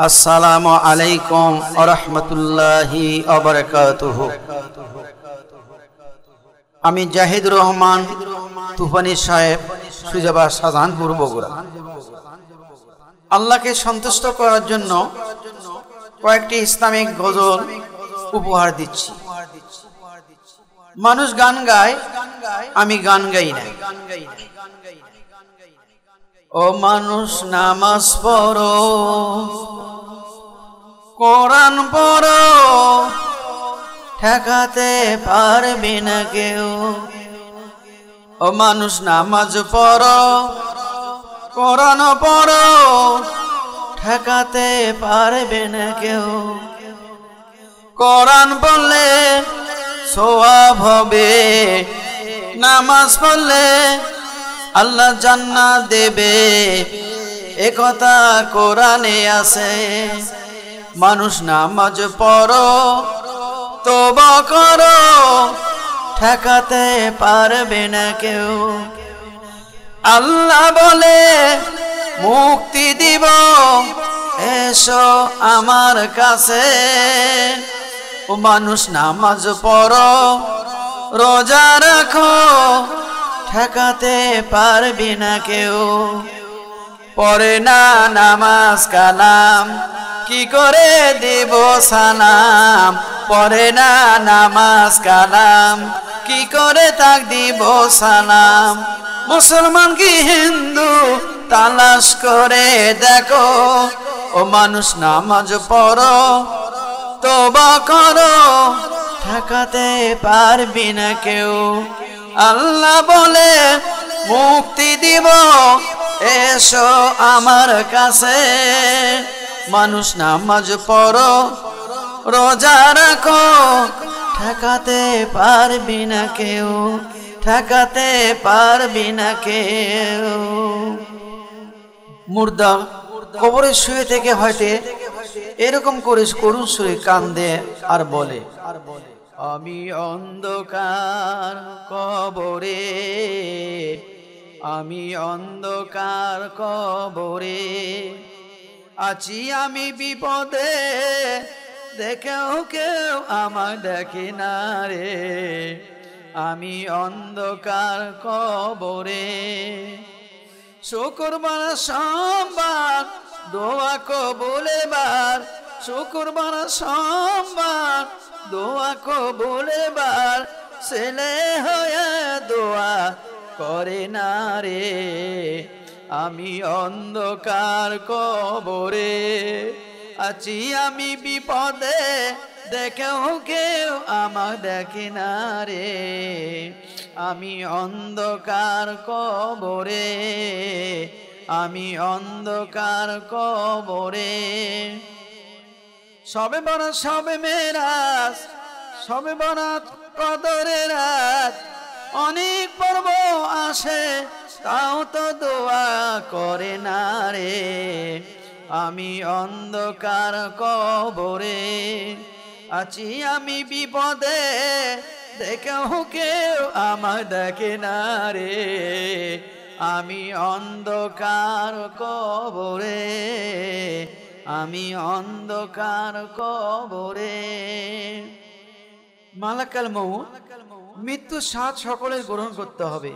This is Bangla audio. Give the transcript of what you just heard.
আসসালামু আলাইকুম ওয়া রাহমাতুল্লাহি ওয়া বারাকাতুহু। আমি জাহিদুর রহমান তুফানি সাহেব, সুজাবাদ শাহজাহানপুর, বগুড়া। আল্লাহকে সন্তুষ্ট করার জন্য কয়েকটি ইসলামিক গজল উপহার দিচ্ছি। মানুষ গান গায়, আমি গান গাই না। ও মানুষ, নামাজ পড়ো, কোরআন পড়ো, ঠেকাতে পারবে না কেউ। ও মানুষ, নামাজ পড়ো, কোরআন পড়ো, ঠেকাতে পারবে না কেউ। কোরআন পড়লে সওয়াব হবে, নামাজ পড়লে আল্লাহ জান্নাত দেবে, একথা কোরআনে আছে। মানুষ, নামাজ পড়ো, তওবা করো, ঠেকাতে পারবে না কেউ। আল্লাহ বলে মুক্তি দিব, এসো আমার কাছে। ও মানুষ, নামাজ পড়ো, রোজা রাখো, ঠেকাতে পারবে না কেউ। পড়ে না নামাজ কালাম, কি করে দেব সালাম। পড়ে না নামাজ কালাম, কি করে তাক দিব সালাম। মুসলমান কি হিন্দু, তালাশ করে দেখো। ও মানুষ, নামাজ পড়ো, তওবা করো, ঠেকাতে পারবি না কেউ। আল্লাহ বলে মুক্তি দিব, এসো আমার কাছে। মানুষ, নামাজ পড়ো, রোজা রাখো, ঠেকাতে পারবি না কেউ, ঠেকাতে পারবি না কেউ। মুর্দা কবরে শুয়ে থেকে হয়তো এরকম করে করুণ সুরে কান্দে আর বলে, আমি অন্ধকার কবরে, আমি অন্ধকার কবরে আছি, আমি বিপদে, দেখেও কেউ আমার দেখে না রে। আমি অন্ধকার কবরে। শুক্রবার সোমবার দোয়া কবুলেবার, শুক্রবার সোমবার দোয়া কবুলেবার, ছেলে হয়ে দোয়া করে না রে। আমি অন্ধকার কবরে আছি, আমি বিপদে, দেখেও কেউ আমার দেখে না রে। আমি অন্ধকার কবরে, আমি অন্ধকার কবরে। সবে বরাত, সবে মেরাজ, সবে বরাত, কদরের রাত, অনেক পর্ব আসে, তাও তো দোয়া করে না রে। আমি অন্ধকার কবরে আছি, আমি বিপদে, দেখেও কেউ আমার দেখে না রে। আমি অন্ধকার কবরে, আমি অন্ধকার কবরে। মালাকাল মউত, মৃত্যু স্বাদ সকলের গ্রহণ করতে হবে।